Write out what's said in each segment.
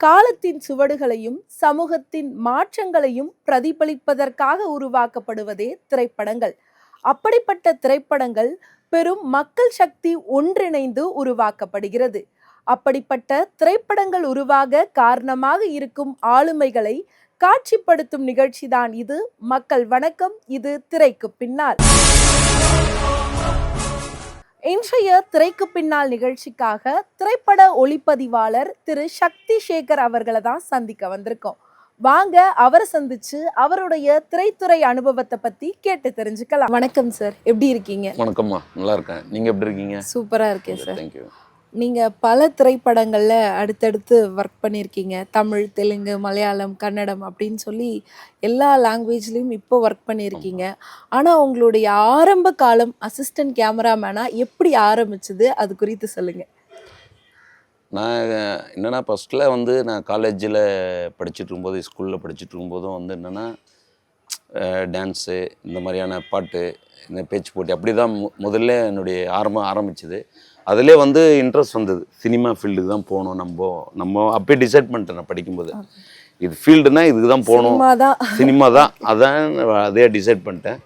காலத்தின் சுவடுகளையும் சமூகத்தின் மாற்றங்களையும் பிரதிபலிப்பதற்காக உருவாக்கப்படுவதே திரைப்படங்கள். அப்படிப்பட்ட திரைப்படங்கள் பெரும் மக்கள் சக்தி ஒன்றிணைந்து உருவாக்கப்படுகிறது. அப்படிப்பட்ட திரைப்படங்கள் உருவாக காரணமாக இருக்கும் ஆளுமைகளை காட்சிப்படுத்தும் நிகழ்ச்சிதான் இது. மக்கள் வணக்கம், இது திரைக்கு பின்னால். இன்றைய திரைக்கு பின்னால் நிகழ்ச்சிக்காக திரைப்பட ஒளிப்பதிவாளர் திரு சக்தி சேகர் அவர்களை தான் சந்திக்க வந்திருக்கோம். வாங்க அவரை சந்திச்சு அவருடைய திரைத்துறை அனுபவத்தை பத்தி கேட்டு தெரிஞ்சுக்கலாம். வணக்கம் சார், எப்படி இருக்கீங்க? வணக்கம்மா, நல்லா இருக்கேன். நீங்க எப்படி இருக்கீங்க? சூப்பரா இருக்கேன் சார். தேங்க்யூ. நீங்க பல திரைப்படங்கள்ல அடுத்தடுத்து ஒர்க் பண்ணியிருக்கீங்க. தமிழ், தெலுங்கு, மலையாளம், கன்னடம் அப்படின்னு சொல்லி எல்லா லாங்குவேஜ்லயும் இப்போ ஒர்க் பண்ணியிருக்கீங்க. ஆனா உங்களுடைய ஆரம்ப காலம் அசிஸ்டன்ட் கேமராமேனா எப்படி ஆரம்பிச்சது, அது குறித்து சொல்லுங்க. நான் என்னென்னா ஃபஸ்ட்டில் வந்து நான் காலேஜில் படிச்சுட்டு இருக்கும்போது, ஸ்கூலில் படிச்சுட்டு இருக்கும்போதும் வந்து என்னென்னா டான்ஸு, இந்த மாதிரியான பாட்டு, இந்த பேச்சு போட்டி அப்படி தான் முதல்ல என்னுடைய ஆரம்பிச்சது. அதிலே வந்து இன்ட்ரெஸ்ட் வந்தது. சினிமா ஃபீல்டுக்கு தான் போகணும். நம்ம அப்பயே டிசைட் பண்ணிட்டேன். நான் படிக்கும்போது இது ஃபீல்டுனா இதுக்கு தான் போகணும், சினிமா தான், அதான் அதே டிசைட் பண்ணிட்டேன்.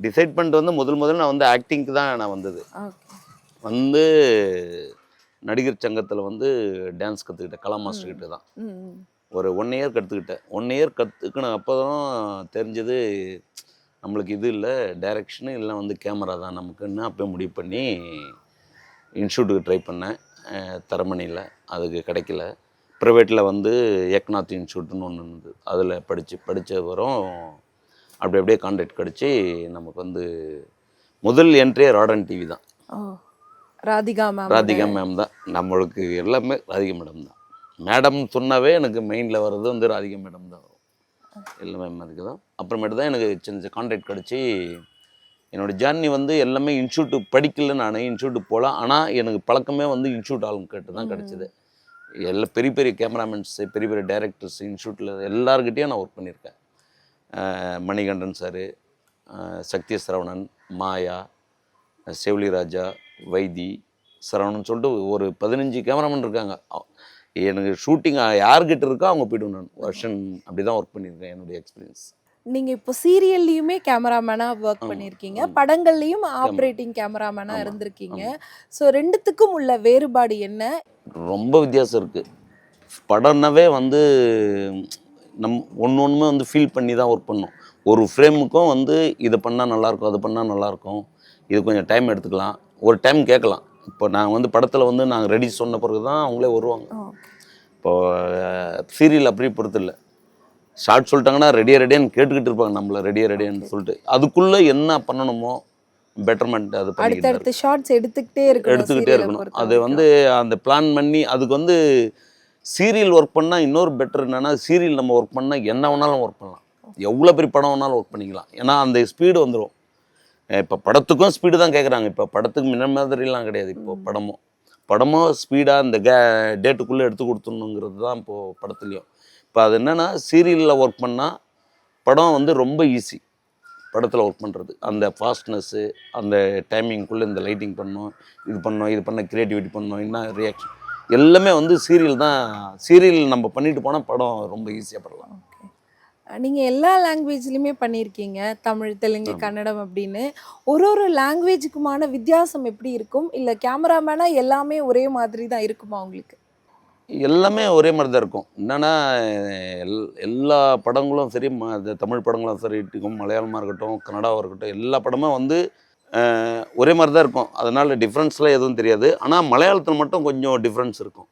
டிசைட் பண்ணிட்டு வந்து முதல்ல நான் வந்து ஆக்டிங்க்கு தான் நான் வந்தது. வந்து நடிகர் சங்கத்தில் வந்து டான்ஸ் கற்றுக்கிட்டேன். கலா மாஸ்டர் கிட்ட தான் ஒரு 1 இயர் கற்றுக்கிட்டேன். 1 இயர் கற்றுக்கின அப்போ தான் தெரிஞ்சது நம்மளுக்கு இது இல்லை, டைரக்ஷனு இல்லை, வந்து கேமரா தான் நமக்குன்னு அப்போ முடிவு பண்ணி இன்ஸ்டியூட்டுக்கு ட்ரை பண்ணேன். தரமணியில் அதுக்கு கிடைக்கல. ப்ரைவேட்டில் வந்து ஏக்நாத் இன்ஸ்டியூட்டுன்னு ஒன்று இருந்தது. அதில் படித்த வரும் அப்படியே கான்ட்ராக்ட் கிடச்சி நமக்கு வந்து முதல் என்ட்ரியே ராடன் டிவி தான். ராதிகா மேம் தான் நம்மளுக்கு எல்லாமே. ராதிகா மேடம் தான். மேடம் சொன்னாவே எனக்கு மெயினில் வர்றது வந்து ராதிகா மேடம் தான் வரும். எல்லாமே அதுக்கு தான். அப்புறமேட்டு தான் எனக்கு சின்ன கான்ட்ராக்ட் கிடச்சி என்னோடய ஜேர்னி வந்து எல்லாமே இன்ஸ்டியூட்டு படிக்கல. நான் இன்ஸ்டியூட்டு போகலாம். ஆனால் எனக்கு பழக்கமே வந்து இன்ஸ்டியூட் ஆளுங்க கேட்டு தான் கிடச்சிது. எல்லா பெரிய கேமராமேன்ஸு, பெரிய டைரக்டர்ஸ் இன்ஸ்டியூட்டில் எல்லாருக்கிட்டேயும் நான் ஒர்க் பண்ணியிருக்கேன். மணிகண்டன் சாரு, சக்தி சரவணன், மாயா, செவிலி ராஜா, வைத்தி, சரவணன் சொல்லிட்டு ஒரு 15 கேமராமேன் இருக்காங்க. எனக்கு ஷூட்டிங் யார்கிட்ட இருக்கோ அவங்க போய்ட்டு நான் வருஷன் அப்படி தான் ஒர்க் பண்ணியிருக்கேன். என்னுடைய எக்ஸ்பீரியன்ஸ். நீங்கள் இப்போ சீரியல்லையுமே கேமராமேனாக ஒர்க் பண்ணியிருக்கீங்க, படங்கள்லையும் ஆப்ரேட்டிங் கேமராமேனாக இருந்திருக்கீங்க. ஸோ ரெண்டுத்துக்கும் உள்ள வேறுபாடு என்ன? ரொம்ப வித்தியாசம் இருக்குது. படம்னாவே வந்து ஒன்றுமே வந்து ஃபீல் பண்ணி தான் ஒர்க் பண்ணோம். ஒரு ஃப்ரேமுக்கும் வந்து இதை பண்ணால் நல்லாயிருக்கும், அது பண்ணால் நல்லாயிருக்கும், இது கொஞ்சம் டைம் எடுத்துக்கலாம், ஒரு டைம் கேட்கலாம். இப்போ நாங்கள் வந்து படத்தில் வந்து நாங்கள் ரெடி சொன்ன பிறகு தான் அவங்களே வருவாங்க. இப்போது சீரியல் அப்படி பொறுத்து இல்லை. ஷார்ட் சொல்லிட்டாங்கன்னா ரெடியான்னு கேட்டுக்கிட்டு இருப்பாங்க நம்மளை, ரெடியான்னு சொல்லிட்டு அதுக்குள்ளே என்ன பண்ணணுமோ பெட்டர்மெண்ட் அது அடுத்தடுத்து ஷார்ட்ஸ் எடுத்துக்கிட்டே இருக்கணும். அது வந்து அந்த பிளான் பண்ணி அதுக்கு வந்து சீரியல் ஒர்க் பண்ணால் இன்னொரு பெட்டர் என்னென்னா, சீரியல் நம்ம ஒர்க் பண்ணால் என்ன வேணாலும் ஒர்க் பண்ணலாம், எவ்வளோ பெரிய படம் வேணாலும் ஒர்க் பண்ணிக்கலாம். ஏன்னா அந்த ஸ்பீடு வந்துடும். இப்போ படத்துக்கும் ஸ்பீடு தான் கேட்குறாங்க. இப்போ படத்துக்கு முன்ன மாதிரிலாம் கிடையாது. இப்போது படமும் ஸ்பீடாக இந்த டேட்டுக்குள்ளே எடுத்து கொடுத்துடணுங்கிறது தான் இப்போது படத்துலேயும். இப்போ அது என்னென்னா, சீரியலில் ஒர்க் பண்ணால் படம் வந்து ரொம்ப ஈஸி. படத்தில் ஒர்க் பண்ணுறது அந்த ஃபாஸ்ட்னஸ்ஸு, அந்த டைமிங்குள்ளே இந்த லைட்டிங் பண்ணணும், இது பண்ண க்ரியேட்டிவிட்டி பண்ணணும், என்ன ரியாக்ஷன் எல்லாமே வந்து சீரியல் தான். சீரியல் நம்ம பண்ணிட்டு போனால் படம் ரொம்ப ஈஸியாக பண்ணலாம். நீங்கள் எல்லா லாங்குவேஜ்லையுமே பண்ணியிருக்கீங்க, தமிழ், தெலுங்கு, கன்னடம் அப்படின்னு. ஒரு லாங்குவேஜுக்குமான வித்தியாசம் எப்படி இருக்கும்? இல்லை கேமராமேனாக எல்லாமே ஒரே மாதிரி தான் இருக்குமா உங்களுக்கு? எல்லாமே ஒரே மாதிரி தான் இருக்கும். என்னென்னா எல்லா படங்களும் சரி, தமிழ் படங்களும் சரி, மலையாளமாக இருக்கட்டும், கன்னடாவாக இருக்கட்டும், எல்லா படமும் வந்து ஒரே மாதிரி தான் இருக்கும். அதனால் டிஃப்ரென்ஸ்லாம் எதுவும் தெரியாது. ஆனால் மலையாளத்தில் மட்டும் கொஞ்சம் டிஃப்ரென்ஸ் இருக்கும்.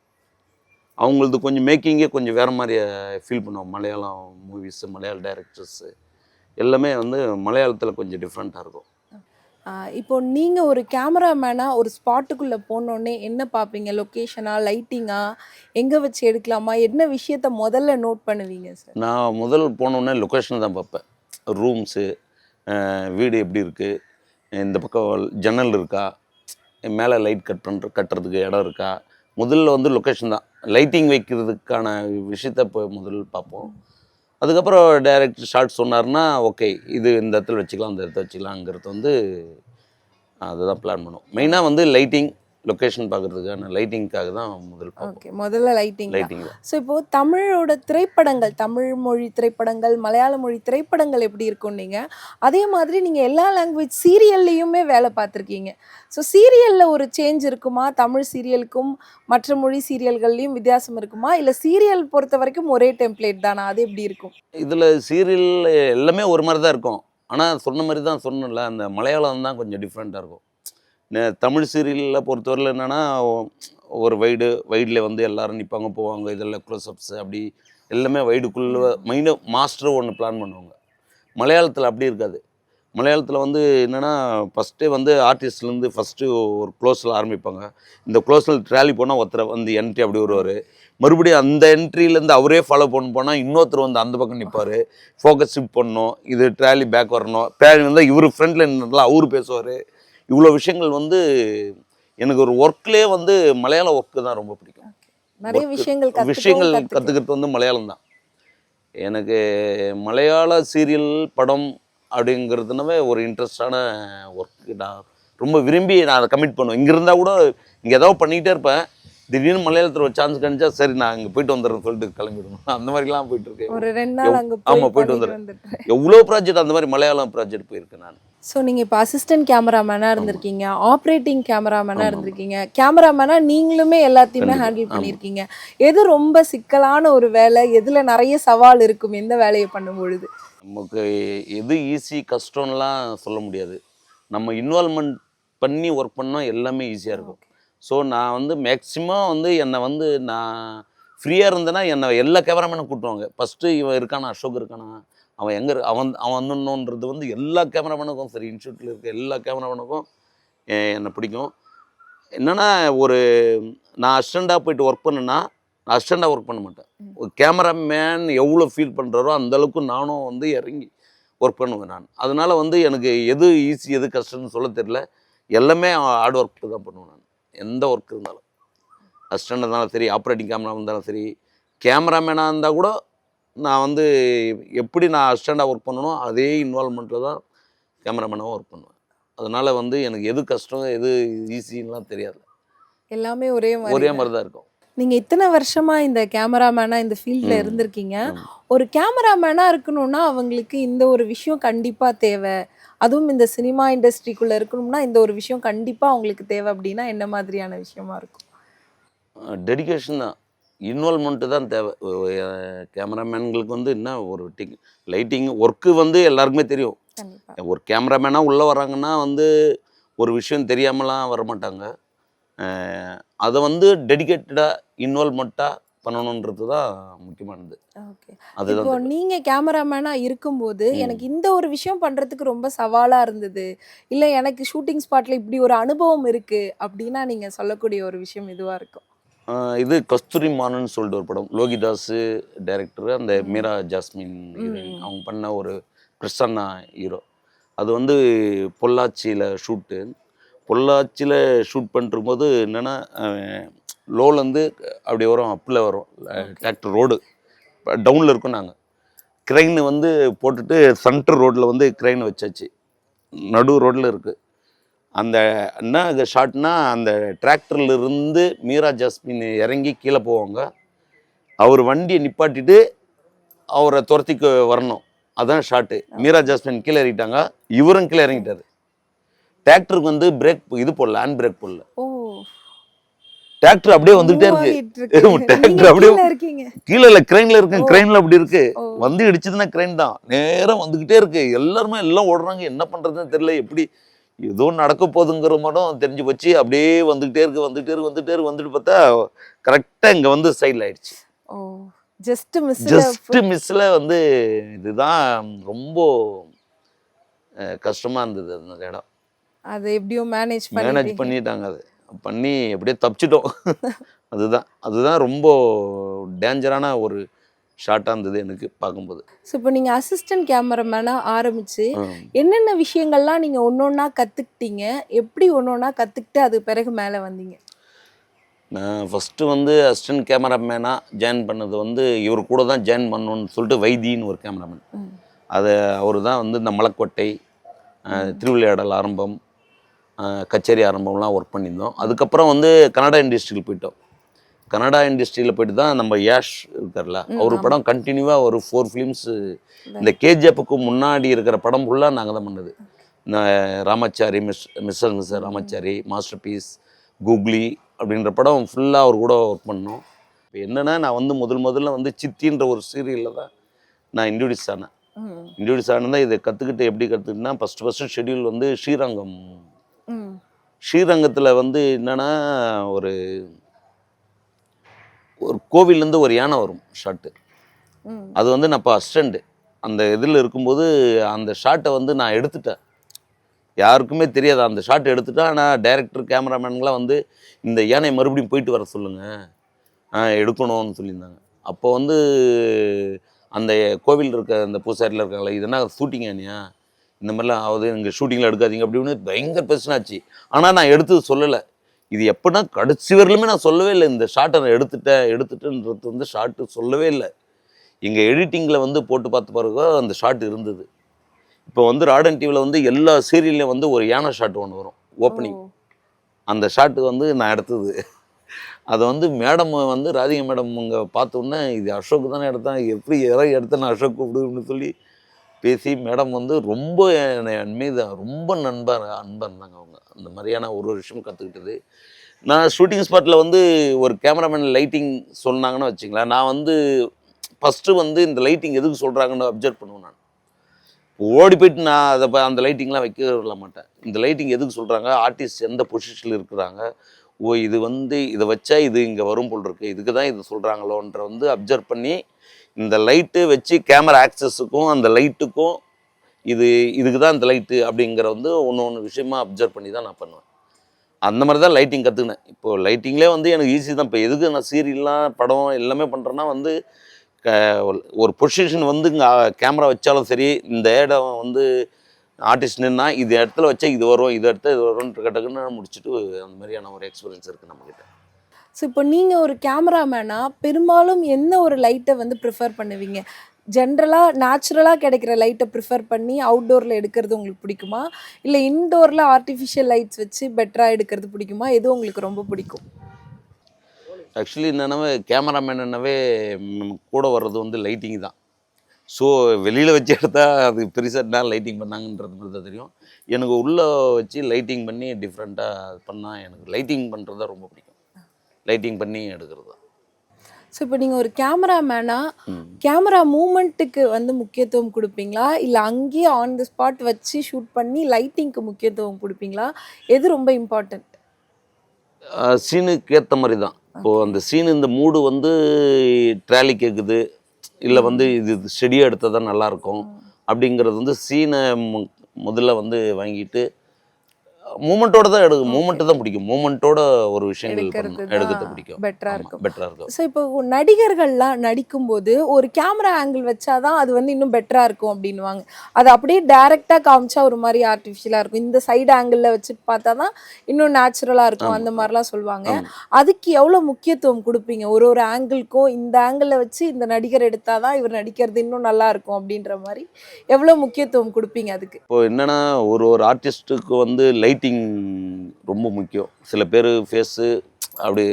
அவங்களது கொஞ்சம் மேக்கிங்கே கொஞ்சம் வேறு மாதிரி ஃபீல் பண்ணுவோம். மலையாளம் மூவிஸு, மலையாள டைரக்டர்ஸு எல்லாமே வந்து மலையாளத்தில் கொஞ்சம் டிஃப்ரெண்ட்டாக இருக்கும். இப்போ நீங்கள் ஒரு கேமராமேனாக ஒரு ஸ்பாட்டுக்குள்ளே போனோடனே என்ன பார்ப்பீங்க? லொக்கேஷனா, லைட்டிங்கா, எங்கே வச்சு எடுக்கலாமா, என்ன விஷயத்த முதல்ல நோட் பண்ணுவீங்க சார்? நான் முதல் போனோடனே லொக்கேஷன் தான் பார்ப்பேன். ரூம்ஸு, வீடு எப்படி இருக்குது, இந்த பக்கம் ஜன்னல் இருக்கா, மேலே லைட் கட்டுறதுக்கு இடம் இருக்கா. முதல்ல வந்து லொக்கேஷன் தான். லைட்டிங் வைக்கிறதுக்கான விஷயத்த இப்போ முதல்ல பார்ப்போம். அதுக்கப்புறம் டைரக்ட் ஷார்ட் சொன்னார்னா ஓகே, இது இந்த இடத்துல வச்சுக்கலாம், அந்த இடத்துல வச்சுக்கலாங்கிறது வந்து அதுதான் பிளான் பண்ணுவோம். மெயினாக வந்து லைட்டிங், லொக்கேஷன் பார்க்குறதுக்கான லைட்டிங்க்காக தான் முதல் பார்ப்போம். ஓகே, முதல்ல லைட்டிங் தான். லைட்டிங் தான். ஸோ இப்போ தமிழோட திரைப்படங்கள், தமிழ் மொழி திரைப்படங்கள், மலையாள மொழி திரைப்படங்கள் எப்படி இருக்கும் நீங்க, அதே மாதிரி நீங்க எல்லா லாங்குவேஜ் சீரியல்லையுமே வேலை பார்த்துருக்கீங்க. ஸோ சீரியல்ல ஒரு சேஞ்ச் இருக்குமா? தமிழ் சீரியலுக்கும் மற்ற மொழி சீரியல்கள்லையும் வித்தியாசம் இருக்குமா? இல்லை சீரியல் பொறுத்த வரைக்கும் ஒரே டெம்ப்ளேட் தானா? அது எப்படி இருக்கும்? இதில் சீரியல் எல்லாமே ஒரு மாதிரி தான் இருக்கும். ஆனால் சொன்ன மாதிரி தான் சொன்னேன்ல, அந்த மலையாளம் தான் கொஞ்சம் டிஃப்ரெண்ட்டாக இருக்கும். தமிழ் சீரியலில் பொறுத்தவரையில் என்னென்னா, ஒரு வைடில் வந்து எல்லோரும் நிற்பாங்க போவாங்க, இதெல்லாம் க்ளோஸ்அப்ஸ் அப்படி எல்லாமே வைடுக்குள்ளே மாஸ்டர் ஒன்று பிளான் பண்ணுவாங்க. மலையாளத்தில் அப்படி இருக்காது. மலையாளத்தில் வந்து என்னென்னா, ஃபஸ்ட்டே வந்து ஆர்டிஸ்ட்லேருந்து ஃபஸ்ட்டு ஒரு க்ளோஸில் ஆரம்பிப்பாங்க. இந்த க்ளோஸில் ட்ராலி போனால் ஒருத்தரை வந்து என்ட்ரி அப்படி வருவார். மறுபடியும் அந்த என்ட்ரிலேருந்து அவரே ஃபாலோ போனால் இன்னொருத்தர் வந்து அந்த பக்கம் நிற்பார். ஃபோக்கஸ் ஷிஃப்ட் பண்ணணும், இது ட்ராலி பேக் வரணும், ட்ராலி வந்தால் இவர் ஃப்ரண்ட்டில் நின்றுலாம் அவரு பேசுவார். இவ்வளோ விஷயங்கள் வந்து எனக்கு ஒரு ஒர்க்லேயே வந்து மலையாள ஒர்க்கு தான் ரொம்ப பிடிக்கும். நிறைய விஷயங்கள் கற்றுக்கிறது வந்து மலையாளம் தான். எனக்கு மலையாள சீரியல் படம் அப்படிங்கிறதுனாவே ஒரு இன்ட்ரெஸ்டான ஒர்க்கு. நான் ரொம்ப விரும்பி நான் அதை கமிட் பண்ணுவேன். இங்கே இருந்தால் கூட இங்கே ஏதாவது பண்ணிக்கிட்டே இருப்பேன். திடீர்னு மலையாளத்தில் ஒரு சான்ஸ் கிடைச்சா சரி நான் அங்கே போயிட்டு வந்துடுறேன்னு சொல்லிட்டு கிளம்பிடுவேன். அந்த மாதிரிலாம் போயிட்டு இருக்கேன். ஒரு 2 நாள் அங்கே ஆமாம் போயிட்டு வந்துடுறேன். எவ்வளோ ப்ராஜெக்ட் அந்த மாதிரி மலையாளம் ப்ராஜெக்ட் போயிருக்கேன் நான். ஸோ நீங்கள் இப்போ அசிஸ்டன்ட் கேமராமேனாக இருந்திருக்கீங்க, ஆப்ரேட்டிங் கேமராமேனாக இருந்திருக்கீங்க, கேமராமேனாக நீங்களுமே எல்லாத்தையுமே ஹேண்டில் பண்ணியிருக்கீங்க. எது ரொம்ப சிக்கலான ஒரு வேலை, எதில் நிறைய சவால் இருக்கும் எந்த வேலையை பண்ணும் பொழுது? நமக்கு எது ஈஸி கஷ்டம்லாம் சொல்ல முடியாது. நம்ம இன்வால்மெண்ட் பண்ணி ஒர்க் பண்ணால் எல்லாமே ஈஸியாக இருக்கும். ஸோ நான் வந்து மேக்ஸிமம் வந்து என்னை வந்து நான் ஃப்ரீயாக இருந்தேன்னா என்னை எல்லா கேமராமேனும் கூட்டுவாங்க. ஃபஸ்ட்டு இவன் இருக்கானா, அசோக் இருக்கானா, அவன் எங்கே அவன் வந்துடணுன்றது வந்து எல்லா கேமராமேனுக்கும் சரி, இன்ஸ்டியூட்டில் இருக்க எல்லா கேமராமேனுக்கும் என்னை பிடிக்கும். என்னென்னா ஒரு நான் அசிஸ்டண்ட்டாக போயிட்டு ஒர்க் பண்ணேன்னா நான் அசிஸ்டண்ட்டாக ஒர்க் பண்ண மாட்டேன். ஒரு கேமராமேன் எவ்வளோ ஃபீல் பண்ணுறாரோ அந்தளவுக்கு நானும் வந்து இறங்கி ஒர்க் பண்ணுவேன் நான். அதனால் வந்து எனக்கு எது ஈஸி எது கஷ்டம்னு சொல்ல தெரியல. எல்லாமே ஹார்ட் ஒர்க்கு தான் பண்ணுவேன் நான். எந்த ஒர்க் இருந்தாலும், அசிஸ்டண்ட் இருந்தாலும் சரி, ஆப்ரேட்டிங் கேமரா இருந்தாலும் சரி, கேமராமேனாக இருந்தால் கூட நான் வந்து எப்படி நான் அசிஸ்டண்ட்டாக ஒர்க் பண்ணணும் அதே இன்வால்மெண்ட்டில் தான் கேமராமேனாகவும் ஒர்க் பண்ணுவேன். அதனால் வந்து எனக்கு எது கஷ்டம் எது ஈஸின்லாம் தெரியாது. எல்லாமே ஒரே மாதிரி தான் இருக்கும். நீங்கள் இத்தனை வருஷமாக இந்த கேமராமேனாக இந்த ஃபீல்டில் இருந்திருக்கீங்க. ஒரு கேமராமேனாக இருக்கணும்னா அவங்களுக்கு இந்த ஒரு விஷயம் கண்டிப்பாக தேவை, அதுவும் இந்த சினிமா இண்டஸ்ட்ரிக்குள்ளே இருக்கணும்னா இந்த ஒரு விஷயம் கண்டிப்பாக அவங்களுக்கு தேவை அப்படின்னா என்ன மாதிரியான விஷயமா இருக்கும்? டெடிகேஷன் தான், இன்வால்மெண்ட்டு தான் தேவை. கேமராமேன்களுக்கு வந்து என்ன ஒரு லைட்டிங் ஒர்க்கு வந்து எல்லாருக்குமே தெரியும். ஒரு கேமராமேனாக உள்ளே வராங்கன்னா வந்து ஒரு விஷயம் தெரியாமலாம் வரமாட்டாங்க. அதை வந்து டெடிகேட்டடாக இன்வால்மெண்ட்டாக பண்ணணுன்றது தான் முக்கியமானது. அதுதான். இப்போ நீங்க கேமராமேனா இருக்கும்போது எனக்கு இந்த ஒரு விஷயம் பண்றதுக்கு ரொம்ப சவாலா இருந்தது, இல்ல எனக்கு ஷூட்டிங் ஸ்பாட்ல இப்படி ஒரு அனுபவம் இருக்கு அப்படின்னா நீங்க சொல்லக்கூடிய ஒரு விஷயம் இதுவா இருக்கும்? இது கஸ்தூரி மானன்னு சொல்லிட்டு ஒரு படம், லோகிதாஸ் டைரக்டர், அந்த மீரா ஜாஸ்மின் அவங்க பண்ண ஒரு பிரசன்னா ஹீரோ. அது வந்து பொள்ளாச்சியில் ஷூட்டு. பொள்ளாச்சியில் ஷூட் பண்ணும்போது என்னென்னா லோலேருந்து அப்படி வரும், அப்பில் வரும் டிராக்டர் ரோடு டவுனில் இருக்கும். நாங்கள் க்ரெயின் வந்து போட்டுட்டு சென்டர் ரோட்டில் வந்து க்ரெயின் வச்சாச்சு, நடு ரோட்டில் இருக்குது. அந்த என்ன ஷாட்னா அந்த டிராக்டர்லேருந்து மீரா ஜாஸ்மின் இறங்கி கீழே போவாங்க. அவர் வண்டியை நிப்பாட்டிட்டு அவரை துரத்திக்கு வரணும், அதான் ஷாட்டு. மீரா ஜாஸ்மின் கீழே இறங்கிட்டாங்க, இவரும் கீழே இறங்கிட்டார். டிராக்டருக்கு வந்து பிரேக் இது போடல, ஹேண்ட் பிரேக் போடல. டிராக்டர் அப்படியே வந்துகிட்டே இருக்கு. டிராக்டர் அப்படியே கீழே இல்லை, கிரெயின்ல இருக்கு. கிரெயின்ல அப்படி இருக்கு, வந்து இடிச்சதுன்னா கிரெயின் தான் நேரம் வந்துகிட்டே இருக்கு. எல்லாருமே எல்லாம் ஓடுறாங்க, என்ன பண்றதுன்னு தெரியல. எப்படி ஏதோ நடக்க போகுதுங்கிற மட்டும் தெரிஞ்சு போச்சு. அப்படியே வந்துட்டு பார்த்தா கரெக்டா இங்க வந்து சைடில் ஆயிடுச்சு. ஜஸ்ட் மிஸ்ல வந்து இதுதான் ரொம்ப கஷ்டமா இருந்தது அந்த இடம். அதை எப்படியோ மேனேஜ் பண்ணிட்டாங்க. அது பண்ணி எப்படியே தப்பிச்சிட்டோம். அதுதான் ரொம்ப டேஞ்சரான ஒரு ஷார்ட்டாக இருந்தது எனக்கு பார்க்கும்போது. ஸோ இப்போ நீங்கள் அசிஸ்டன்ட் கேமராமேனாக ஆரம்பித்து என்னென்ன விஷயங்கள்லாம் நீங்கள் ஒன்றா கற்றுக்கிட்டீங்க, எப்படி ஒன்றா கற்றுக்கிட்டு அது பிறகு மேலே வந்தீங்க? நான் ஃபஸ்ட்டு வந்து அசிஸ்டன்ட் கேமராமேனாக ஜாயின் பண்ணது வந்து இவர் கூட தான் ஜாயின் பண்ணணுன்னு சொல்லிட்டு வைத்தின்னு ஒரு கேமராமேன். அவர் தான் வந்து இந்த மலைக்கோட்டை, திருவிளையாடல் ஆரம்பம், கச்சேரி ஆரம்பம்லாம் ஒர்க் பண்ணியிருந்தோம். அதுக்கப்புறம் வந்து கன்னடா இண்டஸ்ட்ரியில் போயிட்டோம். கன்னடா இண்டஸ்ட்ரியில் போயிட்டு தான் நம்ம யாஷ் இருக்கார்ல, அவர் ஆமா. படம் கண்டினியூவாக ஒரு 4 ஃபிலிம்ஸு இந்த கேஜிஎஃப்க்கு முன்னாடி இருக்கிற படம் ஃபுல்லாக நாங்கள் தான் பண்ணது. இந்த Ramachari, mister Ramachari, masterpiece, Googly அப்படின்ற படம் ஃபுல்லாக அவர் கூட ஒர்க் பண்ணோம். இப்போ என்னென்னா நான் வந்து முதல்ல வந்து சித்தின்ற ஒரு சீரியலில் தான் நான் இன்ட்ரடியூஸ் ஆனேன். ம். இன்ட்ரடியூஸ் ஆனதா இதை கற்றுக்கிட்டு எப்படி கற்றுக்கிட்டேன்னா ஃபஸ்ட்டு ஷெட்யூல் வந்து ஸ்ரீரங்கம். ம். ஸ்ரீரங்கத்தில் வந்து என்னென்னா ஒரு ஒரு கோவில்லேருந்து ஒரு யானை வரும் ஷாட்டு. ம். அது வந்து நான் இப்போ அசிஸ்டண்ட்டு அந்த இதில் இருக்கும்போது அந்த ஷாட்டை வந்து நான் எடுத்துட்டேன். யாருக்குமே தெரியாது அந்த ஷாட் எடுத்துட்டேன். ஆனால் டைரக்டர், கேமராமேன்லாம் வந்து இந்த யானையை மறுபடியும் போயிட்டு வர சொல்லுங்கள், எடுக்கணும்னு சொல்லியிருந்தாங்க. அப்போ வந்து அந்த கோவில் இருக்க அந்த பூசாரியில் இருக்காங்களே, இது என்ன ஷூட்டிங் யானையா, இந்த மாதிரிலாம் ஆகுது, எங்கள் ஷூட்டிங்கில் எடுக்காதீங்க அப்படின்னு பயங்கர பிரச்சனை ஆச்சு. ஆனால் நான் எடுத்தது சொல்லலை. இது எப்படின்னா கடைசி வரலுமே நான் சொல்லவே இல்லை. இந்த ஷாட்டை நான் எடுத்துட்டேன்றது வந்து ஷாட்டு சொல்லவே இல்லை. எங்கள் எடிட்டிங்கில் வந்து போட்டு பார்த்து பிறகு அந்த ஷாட் இருந்தது. இப்போ வந்து ராடன் டிவியில் வந்து எல்லா சீரியல்லையும் வந்து ஒரு யானை ஷாட் ஒன்று வரும் ஓப்பனிங். ஓ! அந்த ஷாட்டு வந்து நான் எடுத்தது. அதை வந்து மேடம் வந்து ராதிகா மேடம் அங்கே பார்த்தோன்னே இது அசோக் தானே எடுத்தான், எப்படி யாராவது எடுத்தேன் அசோக் கூப்பிடுன்னு சொல்லி பேசி மேடம் வந்து ரொம்ப என் மீது ரொம்ப அன்பாக இருந்தாங்க அவங்க. அந்த மாதிரியான ஒரு விஷயம் கற்றுக்கிட்டது. நான் ஷூட்டிங் ஸ்பாட்டில் வந்து ஒரு கேமராமேன் லைட்டிங் சொன்னாங்கன்னு வச்சுங்களேன், நான் வந்து ஃபஸ்ட்டு வந்து இந்த லைட்டிங் எதுக்கு சொல்கிறாங்கன்னு அப்சர்வ் பண்ணுவேன் நான். ஓடி போயிட்டு நான் அதை அந்த லைட்டிங்லாம் வைக்க விட மாட்டேன். இந்த லைட்டிங் எதுக்கு சொல்கிறாங்க, ஆர்டிஸ்ட் எந்த பொசிஷனில் இருக்கிறாங்க, ஓ இது வந்து இதை வச்சா இது இங்கே வரும் போல் இருக்குது, இதுக்கு தான் இது சொல்கிறாங்களோன்ற வந்து அப்சர்வ் பண்ணி இந்த லைட்டு வச்சு கேமரா ஆக்சஸுக்கும் அந்த லைட்டுக்கும் இதுக்கு தான் இந்த லைட்டு அப்படிங்கிற வந்து ஒன்று விஷயமா அப்சர்வ் பண்ணி தான் நான் பண்ணுவேன். அந்த மாதிரி தான் லைட்டிங் கற்றுக்கினேன். இப்போது லைட்டிங்லேயே வந்து எனக்கு ஈஸி தான். இப்போ எதுக்கு நான் சீரியல்லாம் படம் எல்லாமே பண்ணுறேன்னா வந்து ஒரு பொசிஷன் வந்து இங்கே கேமரா வச்சாலும் சரி, இந்த இடம் வந்து ஆர்டிஸ்ட் நின்னா இது இடத்துல வச்சா இது வரும், இது இடத்துல இது வரும்னு டக்குன்னு முடிச்சுட்டு அந்த மாதிரியான ஒரு எக்ஸ்பீரியன்ஸ் இருக்குது நம்மக்கிட்ட. ஸோ இப்போ நீங்க ஒரு கேமராமேனா பெரும்பாலும் எந்த ஒரு லைட்டை வந்து ப்ரிஃபர் பண்ணுவீங்க? ஜென்ரலா நேச்சுரலா கிடைக்கிற லைட்டை ப்ரிஃபர் பண்ணி அவுட்டோர்ல எடுக்கிறது உங்களுக்கு பிடிக்குமா? இல்ல இன்டோர்ல ஆர்ட்டிஃபிஷியல் லைட்ஸ் வச்சு பெட்டரா எடுக்கிறது பிடிக்குமா? எது உங்களுக்கு ரொம்ப பிடிக்கும்? ஆக்சுவலி என்னென்னாவே கேமராமேனுன்னாவே கூட வர்றது வந்து லைட்டிங் தான். ஸோ வெளியில் வச்சு எடுத்தால் அது பெருசாக என்ன லைட்டிங் பண்ணாங்கன்றது மாதிரி தான் தெரியும். எனக்கு உள்ளே வச்சு லைட்டிங் பண்ணி டிஃப்ரெண்ட்டாக பண்ணால் எனக்கு லைட்டிங் பண்ணுறது தான் ரொம்ப பிடிக்கும். லைட்டிங் பண்ணி எடுக்கிறது தான். ஸோ இப்போ நீங்க ஒரு கேமராமேனா கேமரா மூவ்மெண்ட்டுக்கு வந்து முக்கியத்துவம் குடுப்பீங்களா? இல்ல அங்கேயே ஆன் தி ஸ்பாட் வச்சு ஷூட் பண்ணி லைட்டிங்க்கு முக்கியத்துவம் குடுப்பீங்களா? எது ரொம்ப இம்பார்ட்டன்ட்? சீனுக்கு ஏற்ற மாதிரி தான். இப்போது அந்த சீனு இந்த மூடு வந்து ட்ராலி கேட்குது, இல்லை வந்து இது ஸ்டெடியாக எடுத்தால் தான் நல்லாயிருக்கும் அப்படிங்கிறது வந்து சீனை முதல்ல வந்து வாங்கிட்டு மூமெண்ட்டோட தான் மூமெண்ட்டு தான் பிடிக்கும். மூமெண்ட்டோட ஒரு விஷயங்கள் எடுக்கிறது எடுக்கிறது பிடிக்கும். பெட்டரா ஆமாம், இருக்கும். பெட்டராக இருக்கும். ஸோ இப்போ நடிகர்கள்லாம் நடிக்கும்போது ஒரு கேமரா ஆங்கிள் வச்சாதான் அது வந்து இன்னும் பெட்டரா இருக்கும் அப்படின்னுவாங்க. அது அப்படியே டைரக்டா காமிச்சா ஒரு மாதிரி ஆர்டிஃபிஷியலா இருக்கும். இந்த சைடு ஆங்கிள் வச்சு பார்த்தா தான் இன்னும் நேச்சுரலா இருக்கும். அந்த மாதிரிலாம் சொல்லுவாங்க. அதுக்கு எவ்வளவு முக்கியத்துவம் கொடுப்பீங்க? ஒரு ஒரு ஆங்கிள்க்கும் இந்த ஆங்கிள் வச்சு இந்த நடிகர் எடுத்தாதான் இவர் நடிக்கிறது இன்னும் நல்லா இருக்கும் அப்படின்ற மாதிரி எவ்வளவு முக்கியத்துவம் கொடுப்பீங்க அதுக்கு? இப்போது என்னென்னா ஒரு ஆர்டிஸ்ட்டுக்கு வந்து லைட்டிங் ரொம்ப முக்கியம். சில பேர் ஃபேஸு அப்படி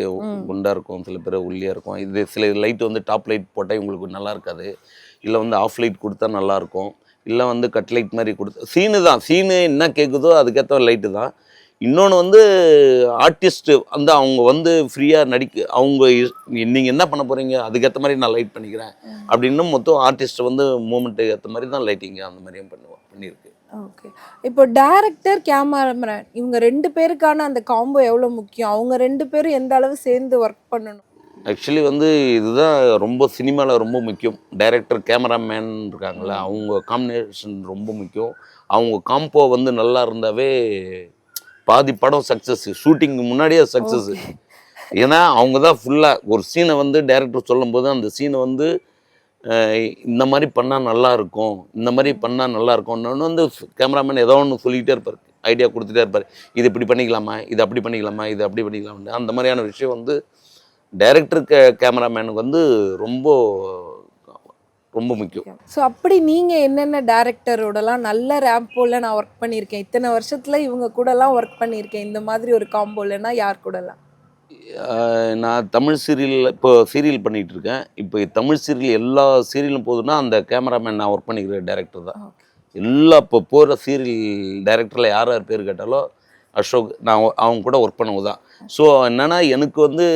குண்டாக இருக்கும், சில பேர் ஒல்லியாக இருக்கும். இது சில லைட் வந்து டாப் லைட் போட்டால் இவங்களுக்கு நல்லா இருக்காது, இல்லை வந்து ஆஃப் லைட் கொடுத்தா நல்லாயிருக்கும், இல்லை வந்து கட் லைட் மாதிரி கொடுத்து சீனு தான். சீனு என்ன கேட்குதோ அதுக்கேற்ற லைட்டு தான். இன்னொன்று வந்து ஆர்டிஸ்ட்டு வந்து அவங்க வந்து ஃப்ரீயாக அவங்க நீங்கள் என்ன பண்ண போகிறீங்க அதுக்கேற்ற மாதிரி நான் லைட் பண்ணிக்கிறேன் அப்படின்னு மொத்தம் ஆர்டிஸ்ட் வந்து மூமெண்ட்டுக்கு ஏற்ற மாதிரி தான் லைட்டிங்கு அந்த மாதிரியும் பண்ணியிருக்கு. ஓகே. இப்போ டைரக்டர், கேமராமேன் இவங்க 2 பேருக்கான அந்த காம்போ எவ்வளோ முக்கியம்? அவங்க 2 பேரும் எந்த அளவு சேர்ந்து ஒர்க் பண்ணணும்? ஆக்சுவலி வந்து இதுதான் ரொம்ப சினிமாவில் ரொம்ப முக்கியம். டைரக்டர், கேமராமேன் இருக்காங்களே அவங்க காம்பினேஷன் ரொம்ப முக்கியம். அவங்க காம்போ வந்து நல்லா இருந்தாவே பாதி படம் சக்ஸஸ். ஷூட்டிங்க்கு முன்னாடியே சக்ஸஸ். ஏன்னா அவங்க தான் ஃபுல்லாக ஒரு சீனை வந்து டைரக்டர் சொல்லும்போது அந்த சீனை வந்து இந்த மாதிரி பண்ணால் நல்லாயிருக்கும், இந்த மாதிரி பண்ணால் நல்லாயிருக்கும்னு வந்து கேமராமேன் ஏதோ ஒன்று சொல்லிக்கிட்டே இருப்பார், ஐடியா கொடுத்துட்டே இருப்பார். இது இப்படி பண்ணிக்கலாமா, இது அப்படி பண்ணிக்கலாமா, இது அப்படி பண்ணிக்கலாமா, அந்த மாதிரியான விஷயம் வந்து டைரக்டர் கேமராமேனுக்கு வந்து ரொம்ப ரொம்ப முக்கியம். ஸோ அப்படி நீங்கள் என்னென்ன டேரக்டரோடலாம் நல்ல ரேம்போல நான் ஒர்க் பண்ணியிருக்கேன், இத்தனை வருஷத்தில் இவங்க கூடலாம் ஒர்க் பண்ணியிருக்கேன், இந்த மாதிரி ஒரு காம்போலனா யார் கூடலாம்? நான் தமிழ் சீரியல் இப்போ சீரியல் பண்ணிகிட்டு இருக்கேன். இப்போ தமிழ் சீரியல் எல்லா சீரியலும் போகுதுன்னா அந்த கேமராமேன் நான் ஒர்க் பண்ணிக்கிற டேரக்டர் தான். ஓகே. எல்லா இப்போ போகிற சீரியல் டைரக்டரில் யார் யார் பேர் கேட்டாலும் அசோக், நான் அவங்க கூட ஒர்க் பண்ணவங்க தான். ஸோ என்னென்னா எனக்கு வந்து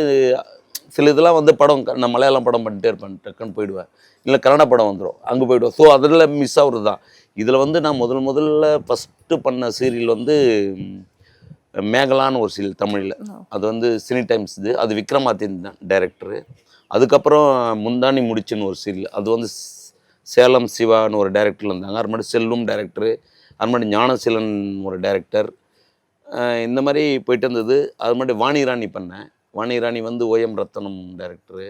சில இதெல்லாம் வந்து படம் நான் மலையாளம் படம் பண்ணிட்டே இருப்பேன், டக்குன்னு போயிடுவேன். இல்லை கன்னட படம் வந்துடும், அங்கே போயிடுவேன். ஸோ அதில் மிஸ் ஆகுறது தான். இதில் வந்து நான் முதல்ல ஃபஸ்ட்டு பண்ண சீரியல் வந்து மேகலான்னு ஒரு சீரியல் தமிழில். அது வந்து சினி டைம்ஸ் இது. அது விக்ரமாதித்யன் தான் டைரக்டரு. அதுக்கப்புறம் முந்தானி முடிச்சுன்னு ஒரு சீரியல். அது வந்து சேலம் சிவான்னு ஒரு டைரக்டர் இருந்தாங்க. அப்புறமேட்டு செல்வம் டைரக்டரு, அப்புறமேட்டு ஞானசீலன் ஒரு டைரக்டர். இந்த மாதிரி போயிட்டு இருந்தது. அது மாதிரி வாணிராணி பண்ணேன். வாணிராணி வந்து ஓஎம் ரத்தனம் டைரக்டரு.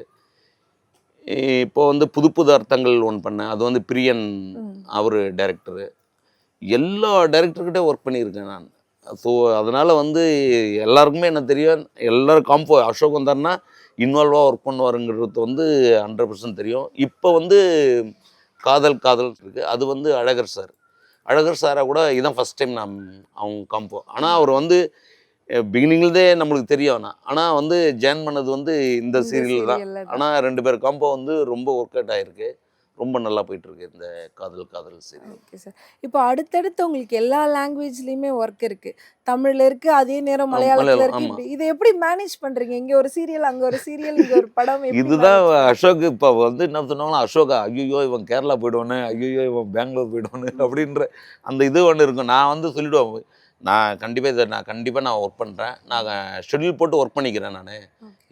இப்போது வந்து புது புது அர்த்தங்கள் ஒன்று பண்ணேன். அது வந்து பிரியன் அவர் டைரக்டரு. எல்லா டைரக்டர்கிட்டே ஒர்க் பண்ணியிருக்கேன் நான். ஸோ அதனால் வந்து எல்லாருக்குமே என்ன தெரியும், எல்லோரும் காம்போ அசோக் வந்தார்னா இன்வால்வாக ஒர்க் பண்ணுவாருங்கிறது வந்து 100% தெரியும். இப்போ வந்து காதல் காதல் இருக்குது. அது வந்து அழகர் சாரை கூட இதான் ஃபஸ்ட் டைம் நான் அவங்க காம்போ. ஆனால் அவர் வந்து பிகினிங்லேருந்தே நம்மளுக்கு தெரியும். ஆனால் வந்து ஜாயின் பண்ணது வந்து இந்த சீரியல் தான். ஆனால் 2 பேர் காம்போ வந்து ரொம்ப ஒர்க் அவுட் ஆகிருக்கு. ரொம்ப நல்லா போயிட்டுருக்கு இந்த காதல் சீரியல். Okay sir. இப்போ அடுத்தடுத்து உங்களுக்கு எல்லா லாங்குவேஜ்லேயுமே ஒர்க் இருக்குது. தமிழில் இருக்குது, அதே நேரம் மலையாளத்தில் மலையாளம், இருக்குது. ஆமாம். இதை எப்படி மேனேஜ் பண்ணுறீங்க? இங்கே ஒரு சீரியல், அங்கே ஒரு சீரியல், இங்கே ஒரு படம். இதுதான் அசோக் இப்போ வந்து என்ன சொன்னாங்களோ, அசோகா ஐயோ இவன் கேரளா போய்டுவானு, ஐயோ இவன் பெங்களூர் போய்டுவானு அப்படின்ற அந்த இது ஒன்று இருக்கும். நான் வந்து சொல்லிவிடுவேன், நான் கண்டிப்பாக ஒர்க் பண்ணுறேன், நான் ஷெட்யூல் போட்டு ஒர்க் பண்ணிக்கிறேன், நான்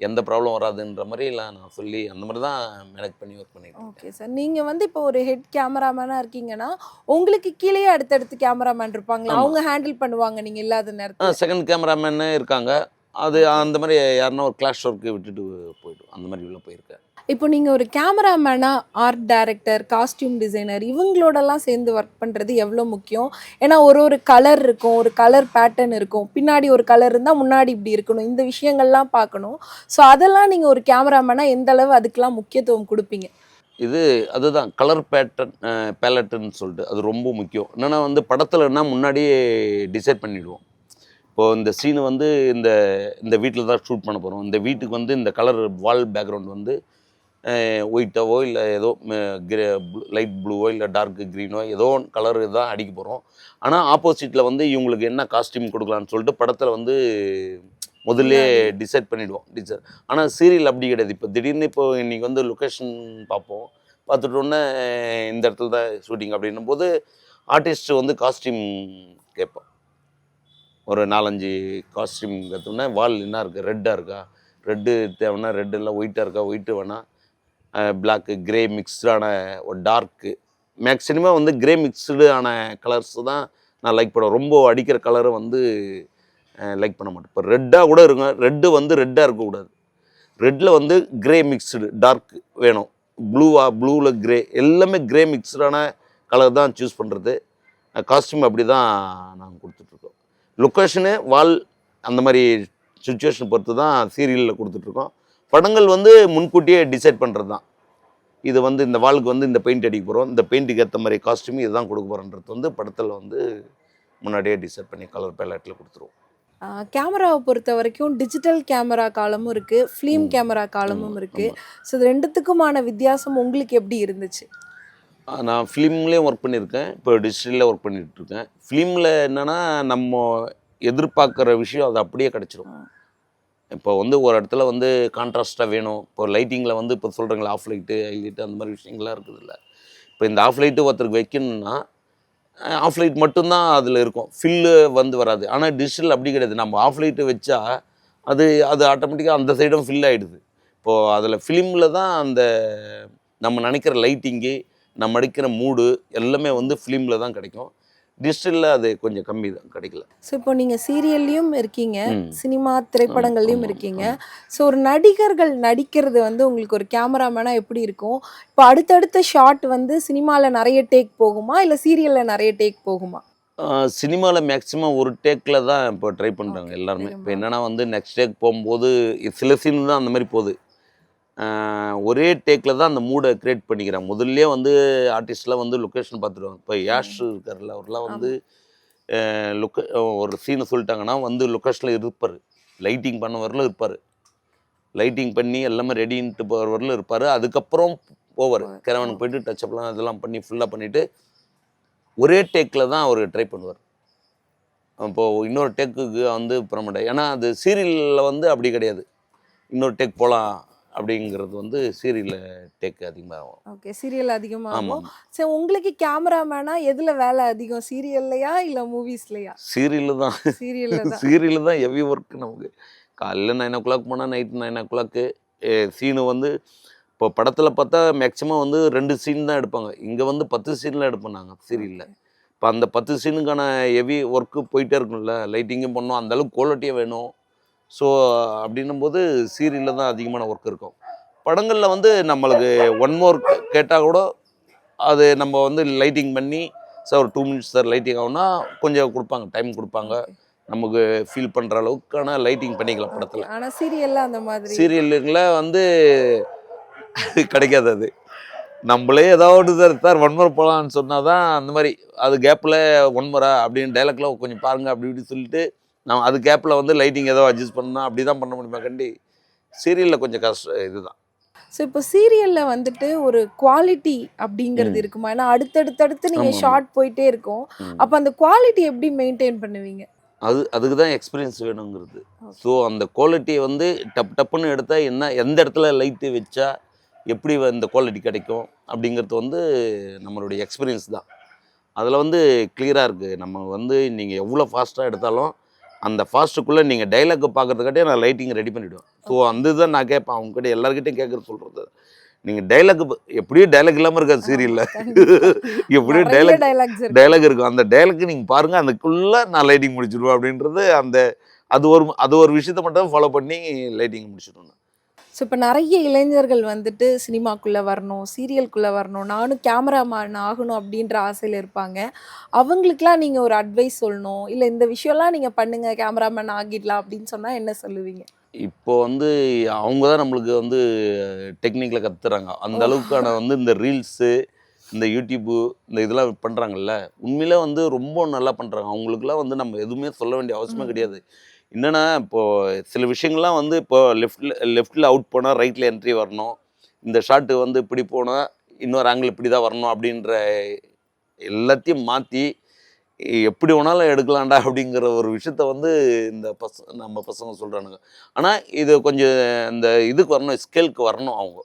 எந்த ப்ராப்ளம் வராதுன்ற மாதிரி எல்லாம் நான் சொல்லி அந்த மாதிரி தான் மேனேஜ் பண்ணி ஒர்க் பண்ணிக்கிறேன். Okay sir. நீங்கள் வந்து இப்போ ஒரு ஹெட் கேமராமேனாக இருக்கீங்கன்னா, உங்களுக்கு கீழேயே அடுத்தடுத்து கேமராமேன் இருப்பாங்களா? அவங்க ஹேண்டில் பண்ணுவாங்க நீங்கள் இல்லாத நேரத்தில்? செகண்ட் கேமராமேனு இருக்காங்க. அது அந்த மாதிரி யாருன்னா ஒரு கிளாஸ் ஒர்க்கு விட்டுட்டு போய்டும், அந்த மாதிரி உள்ள போயிருக்கேன். இப்போ நீங்கள் ஒரு கேமராமேனா, ஆர்ட் டைரக்டர், காஸ்டியூம் டிசைனர் இவங்களோடலாம் சேர்ந்து ஒர்க் பண்ணுறது எவ்வளோ முக்கியம்? ஏன்னா ஒரு கலர் இருக்கும், ஒரு கலர் பேட்டர்ன் இருக்கும், பின்னாடி ஒரு கலர் இருந்தால் முன்னாடி இப்படி இருக்கணும், இந்த விஷயங்கள்லாம் பார்க்கணும். ஸோ அதெல்லாம் நீங்கள் ஒரு கேமராமேனா எந்த அளவு அதுக்கெலாம் முக்கியத்துவம் கொடுப்பீங்க? அதுதான் கலர் பேலட்டுன்னு சொல்லிட்டு அது ரொம்ப முக்கியம். என்னென்னா வந்து படத்துலன்னா முன்னாடியே டிசைட் பண்ணிவிடுவோம். இப்போது இந்த சீனு வந்து இந்த வீட்டில் தான் ஷூட் பண்ண போகிறோம், இந்த வீட்டுக்கு வந்து இந்த கலர் வால் பேக்ரவுண்ட் வந்து ஒயிட்டாவோ இல்லை ஏதோ லைட் ப்ளூவோ இல்லை டார்க் க்ரீனோ ஏதோ ஒன்று கலர் தான் அடிக்க போகிறோம். ஆனால் ஆப்போசிட்டில் வந்து இவங்களுக்கு என்ன காஸ்டியூம் கொடுக்கலான்னு சொல்லிட்டு படத்தில் வந்து முதல்ல டிசைட் பண்ணிவிடுவோம். ஆனால் சீரியல் அப்படி கிடையாது. இப்போ திடீர்னு இன்றைக்கி வந்து லொக்கேஷன் பார்ப்போம், பார்த்துட்டோன்னே இந்த இடத்துல தான் ஷூட்டிங் அப்படின்னும் போது ஆர்டிஸ்ட்டு வந்து காஸ்டியூம் கேட்போம். ஒரு 4-5 காஸ்டியூம் கற்றுனே வால் என்ன இருக்குது, ரெட்டாக இருக்கா, ரெட்டு தேவைன்னா ரெட்டு, இல்லை ஒயிட்டாக இருக்கா, ஒயிட்டு வேணால் பிளாக்கு கிரே மிக்ஸ்டான ஒரு டார்க்கு, மேக்ஸிமம் வந்து கிரே மிக்ஸ்டு ஆன கலர்ஸ் தான் நான் லைக் பண்ணுவேன். ரொம்ப அடிக்கிற கலரை வந்து லைக் பண்ண மாட்டேன். இப்போ ரெட்டாக கூட இருக்கும், ரெட்டு வந்து ரெட்டாக இருக்கக்கூடாது, ரெட்டில் வந்து கிரே மிக்ஸ்டு டார்க் வேணும், ப்ளூவில் கிரே, எல்லாமே கிரே மிக்ஸ்டான கலர் தான் சூஸ் பண்ணுறது. காஸ்டியூம் அப்படி தான் நாங்கள் கொடுத்துட்ருக்கோம். லொக்கேஷனு வால் அந்த மாதிரி சுச்சுவேஷன் பொறுத்து தான் சீரியலில் கொடுத்துட்ருக்கோம். படங்கள் வந்து முன்கூட்டியே டிசைட் பண்ணுறது தான். இது வந்து இந்த வாலுக்கு வந்து இந்த பெயிண்ட் அடிக்க போகிறோம், இந்த பெயிண்ட்டுக்கு ஏற்ற மாதிரி காஸ்டியூம் இதுதான் கொடுக்க போகிறோன்றது வந்து படத்தில் வந்து முன்னாடியே டிசைட் பண்ணி கலர் பேலட்டில் கொடுத்துருவோம். கேமராவை பொறுத்த வரைக்கும் டிஜிட்டல் கேமரா காலமும் இருக்குது, ஃபிலிம் கேமரா காலமும் இருக்குது. ஸோ இது ரெண்டுத்துக்குமான வித்தியாசம் உங்களுக்கு எப்படி இருந்துச்சு? நான் ஃபிலிம்லேயும் ஒர்க் பண்ணியிருக்கேன், இப்போ டிஜிட்டலில் ஒர்க் பண்ணிகிட்ருக்கேன். ஃபிலிமில் என்னென்னா நம்ம எதிர்பார்க்குற விஷயம் அது அப்படியே கிடச்சிரும். இப்போ வந்து ஒரு இடத்துல வந்து கான்ட்ராஸ்ட்டாக வேணும், இப்போ லைட்டிங்கில் வந்து இப்போ சொல்கிறீங்களா ஆஃப் லைட்டு ஹைலைட்டு அந்த மாதிரி விஷயங்கள்லாம் இருக்குதுல்ல. இப்போ இந்த ஆஃப் லைட்டு ஒருத்தருக்கு வைக்கணும்னா ஆஃப் லைட் மட்டும்தான் அதில் இருக்கும், ஃபில்லு வந்து வராது. ஆனால் டிஜிட்டல் அப்படி கிடையாது. நம்ம ஆஃப் லைட்டு வச்சா அது ஆட்டோமேட்டிக்காக அந்த சைடும் ஃபில் ஆகிடுது. இப்போது அதில் ஃபிலிமில் தான் அந்த நம்ம நினைக்கிற லைட்டிங்கு, நம்ம அடிக்கிற மூடு எல்லாமே வந்து ஃபிலிமில் தான் கிடைக்கும். டிஜிட்டலில் அது கொஞ்சம் கம்மி தான், கிடைக்கல. ஸோ இப்போ நீங்கள் சீரியல்லையும் இருக்கீங்க, சினிமா திரைப்படங்கள்லையும் இருக்கீங்க. ஸோ ஒரு நடிகர்கள் நடிக்கிறது வந்து உங்களுக்கு ஒரு கேமராமேனாக எப்படி இருக்கும்? இப்போ அடுத்தடுத்த ஷாட் வந்து சினிமாவில் நிறைய டேக் போகுமா, இல்லை சீரியலில் நிறைய டேக் போகுமா? சினிமாவில் மேக்ஸிமம் ஒரு டேக்கில் தான் இப்போ ட்ரை பண்ணுறாங்க எல்லாருமே. இப்போ என்னென்னா வந்து நெக்ஸ்ட் டேக் போகும்போது சில சீன் தான் அந்த மாதிரி போகுது. ஒரே டேக்கில் தான் அந்த மூடை க்ரியேட் பண்ணிக்கிறாங்க. முதல்லே வந்து ஆர்டிஸ்ட்லாம் வந்து லொக்கேஷன் பார்த்துருவாங்க. இப்போ யாஷ் இருக்கார்ல, அவர்லாம் வந்து ஒரு சீனை சொல்லிட்டாங்கன்னா வந்து லொக்கேஷனில் இருப்பார். லைட்டிங் பண்ண வரலும் இருப்பார். லைட்டிங் பண்ணி எல்லாமே ரெடின்ட்டு போகிற வரலும் இருப்பார். அதுக்கப்புறம் போவார். கேரவனுக்கு போயிட்டு டச்சப்லாம் இதெல்லாம் பண்ணி ஃபுல்லாக பண்ணிவிட்டு ஒரே டேக்கில் தான் அவர் ட்ரை பண்ணுவார். இப்போது இன்னொரு டேக்குக்கு வந்து பண்ண மாட்டார். ஏன்னா அது சீரியலில் வந்து அப்படி கிடையாது. இன்னொரு டேக் போகலாம் அப்படிங்கிறது வந்து சீரியலில் டேக் அதிகமாகும். ஓகே, சீரியல் அதிகமாகும். ஆமாம். சரி, உங்களுக்கு கேமராமேனா எதில் வேலை அதிகம், சீரியல்லையா இல்லை மூவிஸ்லையா? சீரியலில் தான். சீரியல்ல தான். சீரியலில் தான் ஹெவி ஒர்க் நமக்கு. காலையில் 9:00 போனால் நைட்டு 9:00 சீனு வந்து இப்போ படத்தில் பார்த்தா மேக்ஸிமம் வந்து 2 சீன் தான் எடுப்பாங்க. இங்கே வந்து 10 சீனில் எடுப்போம் நாங்கள் சீரியலில். இப்போ அந்த 10 சீனுக்கான ஹெவி ஒர்க்கு போயிட்டே இருக்கும்ல, லைட்டிங்கும் பண்ணணும், அந்தளவுக்கு குவாலிட்டியாக வேணும். ஸோ அப்படின்னும்போது சீரியலில் தான் அதிகமான ஒர்க் இருக்கும். படங்களில் வந்து நம்மளுக்கு ஒன் மோர் கேட்டால் கூட அது நம்ம வந்து லைட்டிங் பண்ணி சார் ஒரு 2 மினிட்ஸ் சார் லைட்டிங் ஆகும்னா கொஞ்சம் கொடுப்பாங்க, டைம் கொடுப்பாங்க. நமக்கு ஃபீல் பண்ணுற அளவுக்கான லைட்டிங் பண்ணிக்கலாம் படத்தில். ஆனால் சீரியல்ல அந்த மாதிரி சீரியலில் வந்து கிடைக்காது. அது நம்மளே ஏதாவது சார் சார் ஒன் மோர் போகலான்னு சொன்னால் தான் அந்த மாதிரி அது கேப்பில் ஒன் மோரா அப்படின்னு டைலாக்லாம் கொஞ்சம் பாருங்கள் அப்படி இப்படி சொல்லிட்டு நம்ம அது கேப்பில் வந்து லைட்டிங் ஏதோ அட்ஜஸ்ட் பண்ணால் அப்படி தான் பண்ண முடியுமா கண்டி. சீரியலில் கொஞ்சம் கஷ்டம் இதுதான். ஸோ இப்போ சீரியலில் வந்துட்டு ஒரு குவாலிட்டி அப்படிங்கிறது இருக்குமா? ஏன்னா அடுத்தடுத்து நீங்கள் ஷார்ட் போயிட்டே இருக்கும். அப்போ அந்த குவாலிட்டி எப்படி மெயின்டைன் பண்ணுவீங்க? அதுக்கு தான் எக்ஸ்பீரியன்ஸ் வேணுங்கிறது. ஸோ அந்த குவாலிட்டியை வந்து டப்புன்னு எடுத்தால் எந்த இடத்துல லைட்டு வச்சா எப்படி இந்த குவாலிட்டி கிடைக்கும் அப்படிங்கிறது வந்து நம்மளுடைய எக்ஸ்பீரியன்ஸ் தான். அதில் வந்து கிளியராக இருக்குது. நம்ம வந்து நீங்கள் எவ்வளோ ஃபாஸ்ட்டாக எடுத்தாலும் அந்த ஃபாஸ்ட்டுக்குள்ளே நீங்கள் டைலாக் பார்க்குறதுக்காட்டியே நான் லைட்டிங் ரெடி பண்ணிவிடுவேன். ஸோ அந்த இதுதான் நான் கேட்பேன் அவங்ககிட்ட, எல்லாருக்கிட்டையும் கேட்குறது சொல்கிறது. நீங்கள் டைலாக் எப்படியும் டைலாக் இல்லாமல் இருக்காது சீரியலில். எப்படியும் டைலாக் இருக்கும். அந்த டைலாக்கு நீங்கள் பாருங்கள், அதுக்குள்ளே நான் லைட்டிங் முடிச்சிடுவேன் அப்படின்றது அது ஒரு விஷயத்தை மட்டும் ஃபாலோ பண்ணி லைட்டிங் முடிச்சிடுவேன். ஸோ இப்போ நிறைய இளைஞர்கள் வந்துட்டு சினிமாக்குள்ளே வரணும், சீரியலுக்குள்ளே வரணும், நானும் கேமராமேன் ஆகணும் அப்படின்ற ஆசையில் இருப்பாங்க. அவங்களுக்குலாம் நீங்கள் ஒரு அட்வைஸ் சொல்லணும், இல்லை இந்த விஷயம்லாம் நீங்கள் பண்ணுங்கள் கேமராமேன் ஆகிடலாம் அப்படின்னு சொன்னால் என்ன சொல்லுவீங்க? இப்போ வந்து அவங்க தான் நம்மளுக்கு வந்து டெக்னிக்கில் கற்றுறாங்க. அந்த அளவுக்கான வந்து இந்த ரீல்ஸு, இந்த யூடியூப்பு, இந்த இதெல்லாம் பண்ணுறாங்கல்ல, உண்மையிலே வந்து ரொம்ப நல்லா பண்ணுறாங்க. அவங்களுக்குலாம் வந்து நம்ம எதுவுமே சொல்ல வேண்டிய அவசியமே கிடையாது. என்னென்னா இப்போது சில விஷயங்கள்லாம் வந்து இப்போ லெஃப்ட்டில் அவுட் போனால் ரைட்டில் என்ட்ரி வரணும், இந்த ஷாட்டு வந்து இப்படி போனால் இன்னொரு ஆங்கிள் இப்படி தான் வரணும் அப்படின்ற எல்லாத்தையும் மாற்றி எப்படி வேணாலும் எடுக்கலாம்டா அப்படிங்கிற ஒரு விஷயத்த வந்து இந்த நம்ம பசங்க சொல்கிறானுங்க. ஆனால் இது கொஞ்சம் இந்த இதுக்கு வரணும், ஸ்கேலுக்கு வரணும் அவங்க.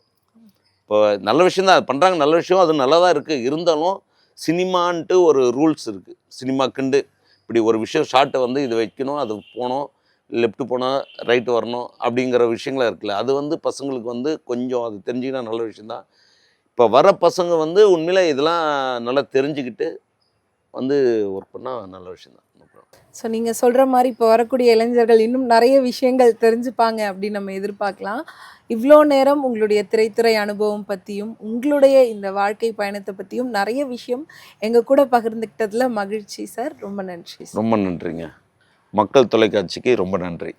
இப்போ நல்ல விஷயம் தான் பண்ணுறாங்க, நல்ல விஷயம், அது நல்லா தான் இருக்குது. இருந்தாலும் சினிமான்ட்டு ஒரு ரூல்ஸ் இருக்குது. சினிமாக்குண்டு இப்படி ஒரு விஷயம் ஷார்ட்டை வந்து இது வைக்கணும், அது போகணும், லெஃப்ட்டு போனால் ரைட்டு வரணும் அப்படிங்கிற விஷயங்களாக இருக்குல்ல, அது வந்து பசங்களுக்கு வந்து கொஞ்சம் அது தெரிஞ்சுக்கினா நல்ல விஷயந்தான். இப்போ வர பசங்க வந்து உண்மையிலே இதெல்லாம் நல்லா தெரிஞ்சுக்கிட்டு வந்து ஒர்க் பண்ணால் நல்ல விஷயந்தான். ஸோ நீங்கள் சொல்கிற மாதிரி இப்போ வரக்கூடிய இளைஞர்கள் இன்னும் நிறைய விஷயங்கள் தெரிஞ்சுப்பாங்க அப்படின்னு நம்ம எதிர்பார்க்கலாம். இவ்வளோ நேரம் உங்களுடைய திரைத்துறை அனுபவம் பற்றியும் உங்களுடைய இந்த வாழ்க்கை பயணத்தை பற்றியும் நிறைய விஷயம் எங்கள் கூட பகிர்ந்துக்கிட்டதில் மகிழ்ச்சி சார். ரொம்ப நன்றி. ரொம்ப நன்றிங்க. மக்கள் தொலைக்காட்சிக்கு ரொம்ப நன்றி.